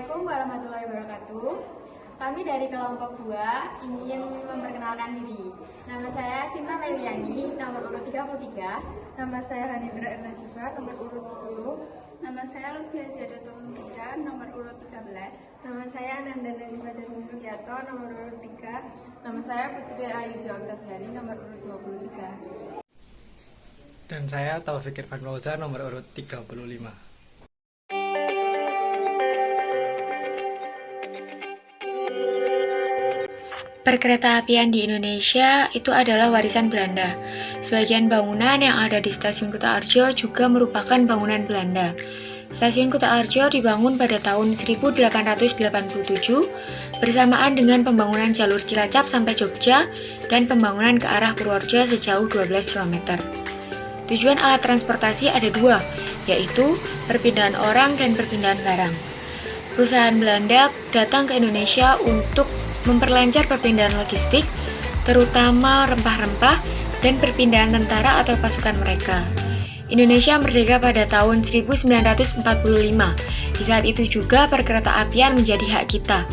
Assalamualaikum warahmatullahi wabarakatuh. Kami dari kelompok 2 ingin memperkenalkan diri. Nama saya Sinta Meliani, nomor urut 33. Nama saya Hanindra Ernasifa, nomor urut 10. Nama saya Lutfia Jadatul Mufida, nomor urut 13. Nama saya Ananda Nazifa Jasmine Sugiarto, nomor urut 3. Nama saya Putri Ayu Oktaviani, nomor urut 23. Dan saya Taufik Irfan Fauza, nomor urut 35. Perkeretaapian di Indonesia itu adalah warisan Belanda. Sebagian bangunan yang ada di Stasiun Kutoarjo juga merupakan bangunan Belanda. Stasiun Kutoarjo dibangun pada tahun 1887 bersamaan dengan pembangunan jalur Cilacap sampai Jogja dan pembangunan ke arah Purworejo sejauh 12 km. Tujuan alat transportasi ada dua, yaitu perpindahan orang dan perpindahan barang. Perusahaan Belanda datang ke Indonesia untuk memperlancar perpindahan logistik, terutama rempah-rempah dan perpindahan tentara atau pasukan mereka. Indonesia merdeka pada tahun 1945. Di saat itu juga perkeretaapian menjadi hak kita.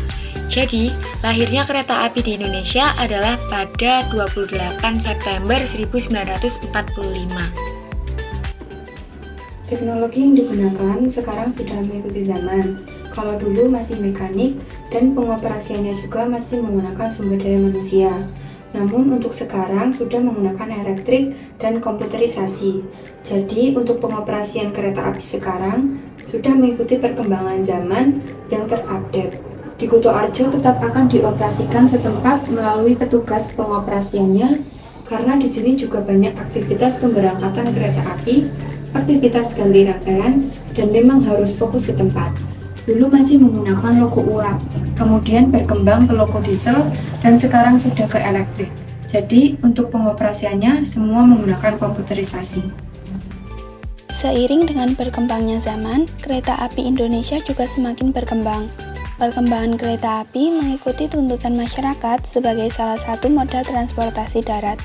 Jadi, lahirnya kereta api di Indonesia adalah pada 28 September 1945. Teknologi yang digunakan sekarang sudah mengikuti zaman. Kalau dulu masih mekanik dan pengoperasiannya juga masih menggunakan sumber daya manusia. Namun untuk sekarang sudah menggunakan elektrik dan komputerisasi. Jadi untuk pengoperasian kereta api sekarang sudah mengikuti perkembangan zaman yang terupdate. Di Kutoarjo tetap akan dioperasikan setempat melalui petugas pengoperasiannya karena di sini juga banyak aktivitas pemberangkatan kereta api, aktivitas ganti rangkaian, dan memang harus fokus ke tempat. Dulu masih menggunakan loko uap, kemudian berkembang ke loko diesel, dan sekarang sudah ke elektrik. Jadi, untuk pengoperasiannya semua menggunakan komputerisasi. Seiring dengan berkembangnya zaman, kereta api Indonesia juga semakin berkembang. Perkembangan kereta api mengikuti tuntutan masyarakat sebagai salah satu moda transportasi darat.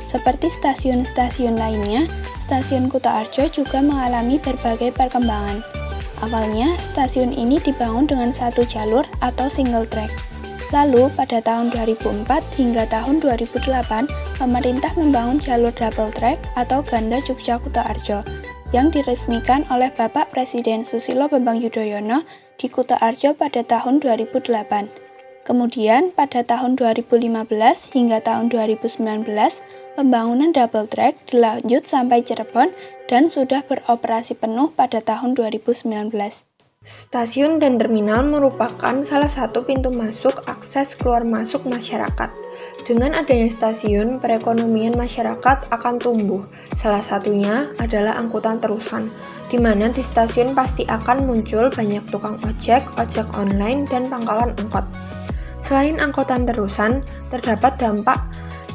Seperti stasiun-stasiun lainnya, Stasiun Kutoarjo juga mengalami berbagai perkembangan. Awalnya, stasiun ini dibangun dengan satu jalur atau single track. Lalu, pada tahun 2004 hingga tahun 2008, pemerintah membangun jalur double track atau ganda Jogja Kutoarjo yang diresmikan oleh Bapak Presiden Susilo Bambang Yudhoyono di Kutoarjo pada tahun 2008. Kemudian, pada tahun 2015 hingga tahun 2019, pembangunan double track dilanjut sampai Cirebon dan sudah beroperasi penuh pada tahun 2019. Stasiun dan terminal merupakan salah satu pintu masuk akses keluar masuk masyarakat. Dengan adanya stasiun, perekonomian masyarakat akan tumbuh. Salah satunya adalah angkutan terusan, di mana di stasiun pasti akan muncul banyak tukang ojek, ojek online, dan pangkalan angkot. Selain angkutan terusan, terdapat dampak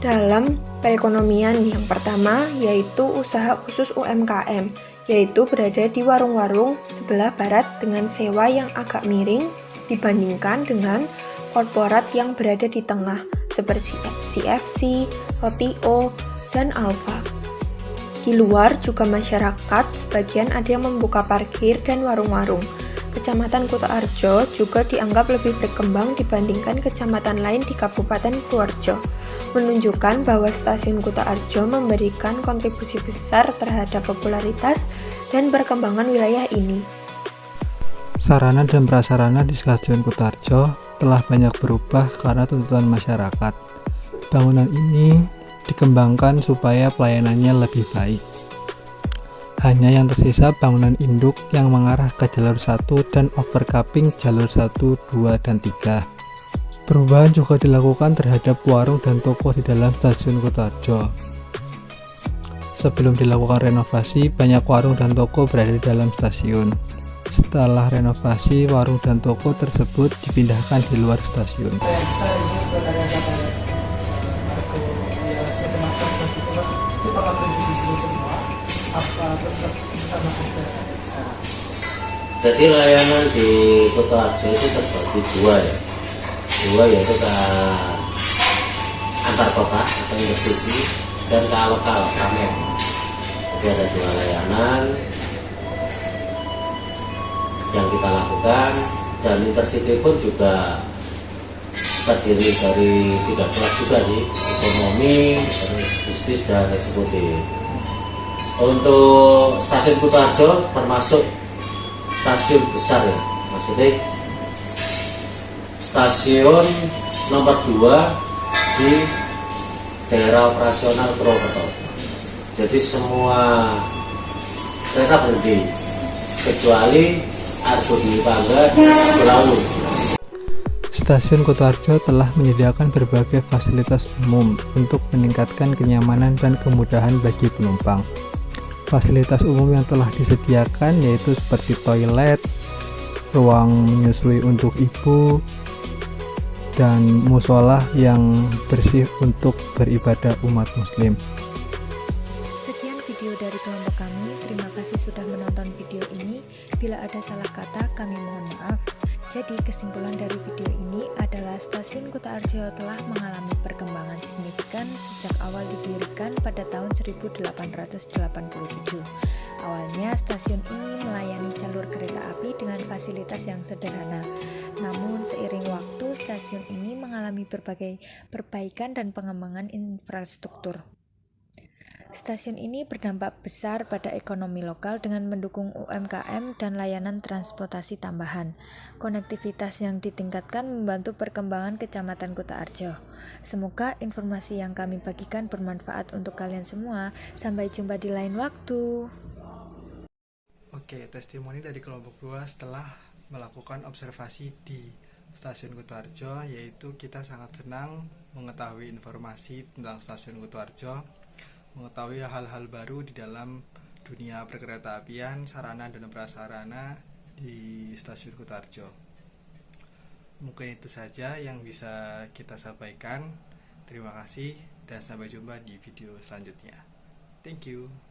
dalam perekonomian yang pertama yaitu usaha khusus UMKM, yaitu berada di warung-warung sebelah barat dengan sewa yang agak miring dibandingkan dengan korporat yang berada di tengah seperti CFC, Rotio, dan Alfa. Di luar juga masyarakat sebagian ada yang membuka parkir dan warung-warung. Kecamatan Kutoarjo juga dianggap lebih berkembang dibandingkan kecamatan lain di Kabupaten Purworejo, menunjukkan bahwa Stasiun Kutoarjo memberikan kontribusi besar terhadap popularitas dan perkembangan wilayah ini. Sarana dan prasarana di Stasiun Kutoarjo telah banyak berubah karena tuntutan masyarakat. Bangunan ini dikembangkan supaya pelayanannya lebih baik. Hanya yang tersisa bangunan induk yang mengarah ke jalur 1 dan overcapping jalur 1, 2, dan 3. Perubahan juga dilakukan terhadap warung dan toko di dalam Stasiun Kutoarjo. Sebelum dilakukan renovasi, banyak warung dan toko berada di dalam stasiun. Setelah renovasi, warung dan toko tersebut dipindahkan di luar stasiun. Jadi layanan di Kutoarjo itu terbagi dua yaitu ke antar kota atau intercity dan ke lokal Kamen. Jadi ada dua layanan yang kita lakukan. dan Intercity pun juga terdiri dari 3 kelas juga sih, ekonomi, bisnis dan eksekutif. Untuk stasiun Kutoarjo termasuk stasiun besar ya, maksudnya stasiun nomor 2 di daerah operasional Purwokerto. Jadi semua kereta berhenti kecuali Argo Dwi Pangga dan Argo Lawu. Stasiun Kutoarjo telah menyediakan berbagai fasilitas umum untuk meningkatkan kenyamanan dan kemudahan bagi penumpang. Fasilitas umum yang telah disediakan yaitu seperti toilet, ruang menyusui untuk ibu, dan musola yang bersih untuk beribadah umat muslim. Sekian video dari kelompok kami, terima kasih sudah menonton video ini. Bila ada salah kata, kami mohon maaf. Jadi kesimpulan dari video ini adalah Stasiun Kutoarjo telah mengalami perkembangan signifikan sejak awal didirikan pada tahun 1887. Awalnya stasiun ini melayani jalur kereta api dengan fasilitas yang sederhana. Namun seiring waktu stasiun ini mengalami berbagai perbaikan dan pengembangan infrastruktur. Stasiun ini berdampak besar pada ekonomi lokal dengan mendukung UMKM dan layanan transportasi tambahan. Konektivitas yang ditingkatkan membantu perkembangan Kecamatan Kutoarjo. Semoga informasi yang kami bagikan bermanfaat untuk kalian semua. Sampai jumpa di lain waktu. Oke, testimoni dari kelompok 2 setelah melakukan observasi di Stasiun Kutoarjo, yaitu kita sangat senang mengetahui informasi tentang Stasiun Kutoarjo, mengetahui hal-hal baru di dalam dunia perkereta-apian, sarana dan prasarana di Stasiun Kutoarjo. Mungkin itu saja yang bisa kita sampaikan. Terima kasih dan sampai jumpa di video selanjutnya. Thank you.